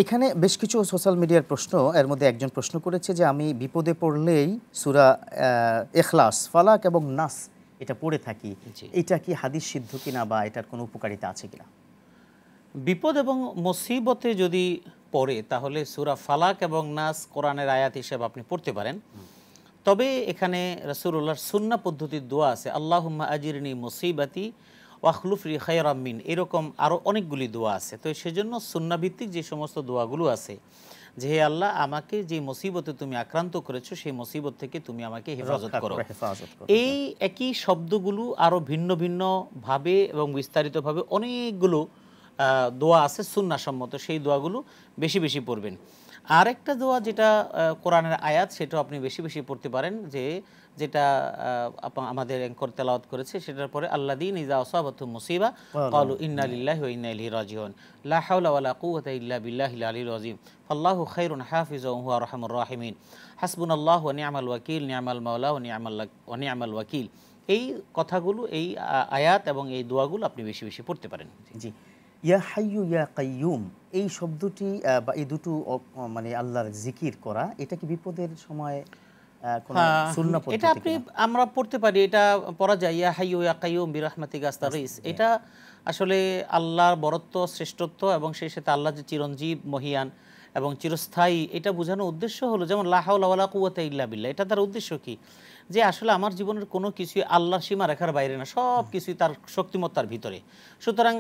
এখানে বেশ কিছু সোশ্যাল মিডিয়ার প্রশ্ন, এর মধ্যে একজন প্রশ্ন করেছে যে আমি বিপদে পড়লেই সূরা ইখলাস, ফালাক এবং নাস এটা পড়ে থাকি, এটা কি হাদিস সিদ্ধ কিনা বা এটার কোনো উপকারিতা আছে কিনা? বিপদ এবং মুসিবতে যদি পড়ে তাহলে সূরা ফালাক এবং নাস কোরআনের আয়াত হিসেবে আপনি পড়তে পারেন। তবে এখানে রাসূলুল্লাহর সুন্নাহ পদ্ধতির দোয়া আছে, আল্লাহুম্মা আজিরনি মুসিবাতি ওয়াখলুফলি খায়রাম মিন, এরকম আরও অনেকগুলি দোয়া আছে। তো সেজন্য সুন্নাহ ভিত্তিক যে সমস্ত দোয়াগুলো আছে যে হে আল্লাহ আমাকে যে মুসিবতে তুমি আক্রান্ত করেছো সেই মুসিবত থেকে তুমি আমাকে হেফাজত করো, এই একই শব্দগুলো আরও ভিন্ন ভিন্ন ভাবে এবং বিস্তারিতভাবে অনেকগুলো দোয়া আছে সুন্নাহ সম্মত, সেই দোয়াগুলো বেশি বেশি পড়বেন। আর একটা দোয়া যেটা কোরআনের আয়াত, সেটাও আপনি বেশি বেশি পড়তে পারেন, যেটা আমাদের অ্যাঙ্কর তেলাওয়াত করেছে, সেটার পরে আল্লাযীন ইযা আসাবাতুহুম মুসিবা ক্বালু ইন্না লিল্লাহি ওয়া ইন্না ইলাইহি রাজিউন লা হাওলা ওয়ালা কুওয়াতা ইল্লা বিল্লাহিল আলিয়্যিল আযীম ফাল্লাহু খায়রুন হাফিজাও ওয়া হুয়া আরহামুর রাহিমিন হাসবুনাল্লাহু ওয়া নি'মাল ওয়াকিল নি'মাল মাওলা ওয়া নি'মাল ওয়াকিল। এই কথাগুলো, এই আয়াত এবং এই দোয়াগুলো আপনি বেশি বেশি পড়তে পারেন। জি, ইয়া হাইয়ু ইয়া কাইয়ুম, এই শব্দটি বা এই দুটো মানে আল্লাহর জিকির করা, এটা কি বিপদের সময় কোনো সুন্নাহ পদ্ধতি? এটা আমরা পড়তে পারি, এটা পড়া যায়, ইয়া হাইয়ু ইয়া কাইয়ুম বিরহমাতিকা আস্তাগীস। এটা আসলে আল্লাহর বরত্ব, শ্রেষ্ঠত্ব এবং সেই সাথে আল্লাহ যে চিরঞ্জীব, মহিয়ান এবং চিরস্থায়ী, এটা বোঝানোর উদ্দেশ্য হলো, যেমন লা হাওলা ওয়ালা কুওয়াতা ইল্লা বিল্লাহ, এটা তার উদ্দেশ্য কি, যে আসলে আমার জীবনের কোনো কিছুই আল্লাহর সীমা রেখার বাইরে না, সব কিছুই তার শক্তিমত্তার ভিতরে। সুতরাং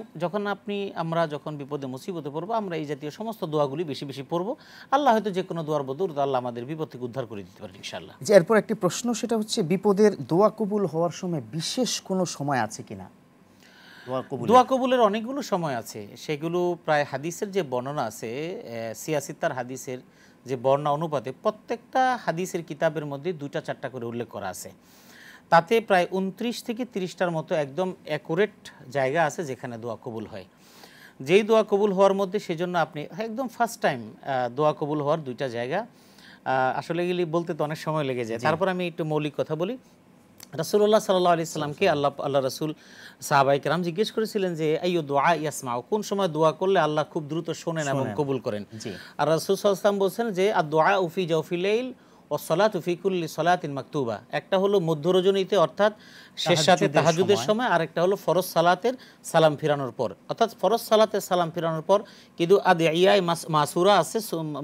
আমরা যখন বিপদে মুসিবতে পড়বো, আমরা এই জাতীয় সমস্ত দোয়াগুলি বেশি বেশি পড়বো। আল্লাহ হয়তো যে কোনো দোয়ার বদৌলতে আল্লাহ আমাদের বিপদ থেকে উদ্ধার করে দিতে পারেন ইনশাআল্লাহ। যে এরপর একটি প্রশ্ন, সেটা হচ্ছে বিপদের দোয়া কবুল হওয়ার সময় বিশেষ কোনো সময় আছে কিনা? দোয়া কবুলের অনেকগুলো সময় আছে, সেগুলো প্রায় হাদিসের যে বর্ণনা আছে, সিয়াসিত্তার হাদিসের যে বর্ণনা অনুপাতে প্রত্যেকটা হাদিসের কিতাবের মধ্যে 2-4টা করে উল্লেখ করা আছে। তাতে প্রায় 29 থেকে 30টার মতো একদম অ্যাকুরেট জায়গা আছে যেখানে দোয়া কবুল হয়। যেই দোয়া কবুল হওয়ার মধ্যে, সেজন্য আপনি একদম ফার্স্ট টাইম দোয়া কবুল হওয়ার 2টা জায়গা, আসলে এগুলি বলতে তো অনেক সময় লেগে যায়, তারপর আমি একটু মৌলিক কথা বলি। রাসূলুল্লাহ সাল্লাল্লাহু আলাইহি সাল্লামকে আল্লাহ রাসূল সাহাবায়ে কেরাম জিজ্ঞেস করেছিলেন যে আইয়ু দুআ ইয়াসমাউ, কোন সময় দোয়া করলে আল্লাহ খুব দ্রুত শোনেন এবং কবুল করেন। আর রাসূল সাল্লাল্লাহু আলাইহি ওয়াসাল্লাম বলেছেন যে আদ-দুআ ফি জাওফিল লাইল ওয়াস সালাতু ফি কুল্লি সালাতিন মাকতুবা, একটা হলো মধ্য রজনীতে অর্থাৎ শেষ রাতে তাহাজ্জুদের সময়, আর একটা হলো ফরজ সালাতের সালাম ফিরানোর পর, অর্থাৎ ফরজ সালাতের সালাম ফিরানোর পর কিন্তু আদিয়ায়ে মাসুরা আছে,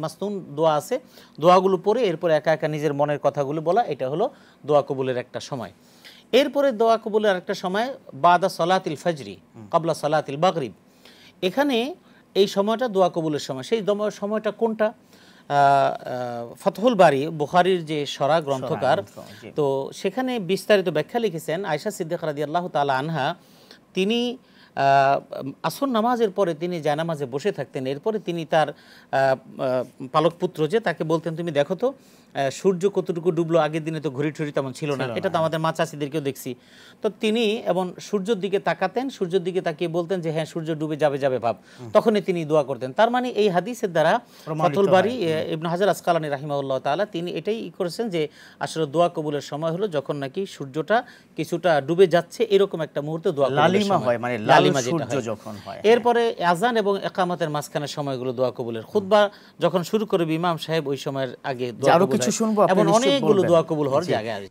মাসনুন দোয়া আছে, দোয়াগুলো পড়ে এরপর একা একা নিজের মনের কথাগুলো বলা, এটা হলো দোয়া কবুলের একটা সময়। এরপরে দোয়া কবুলের আরেকটা সময় বাদা সালাতিল ফজরি ক্বাবলা সালাতিল মাগরিব, এখানে এই সময়টা দোয়া কবুলের সময়। সেই সময়টা কোনটা? ফাতহুল বারি, বুখারীর যে সরা গ্রন্থকার, তো সেখানে বিস্তারিত ব্যাখ্যা লিখেছেন আয়েশা সিদ্দিকা রাদিয়াল্লাহু তাআলা আনহা। তিনি আসর নামাজের পরে তিনি জায়নামাজে বসে থাকতেন, এরপরে তিনি তার পালক পুত্র যে তাকে বলতেন তুমি দেখো তো সূর্য কতটুকু ডুবলো, আগের দিনে তো ঘড়ি টড়ি তেমন ছিল না, এটা তো আমাদের মা চাচিদেরকেও দেখছি। তো তিনি এবং সূর্যের দিকে তাকাতেন, সূর্যের দিকে তাকিয়ে বলতেন যে হ্যাঁ সূর্য ডুবে যাবে যাবে ভাব, তখনই তিনি দোয়া করতেন। তার মানে এই হাদিসের দ্বারা ফাতহুল বারি ইবনে হাজার আসকালানী রাহিমাহুল্লাহ তাআলা তিনি এটাই করেছেন যে আসলে দোয়া কবুলের সময় হলো যখন নাকি সূর্যটা কিছুটা ডুবে যাচ্ছে, এরকম একটা মুহূর্তে দোয়া লালিমা হয়, মানে লালিমা যেটা যখন হয়। এরপরে আযান এবং ইকামতের মাঝখানের সময়গুলো দোয়া কবুলের। খুতবা যখন শুরু করবে ইমাম সাহেব, ওই সময়ের আগে দোয়া কবুল হয়, এবং অনেকগুলো দোয়া কবুল হওয়ার জায়গা আছে।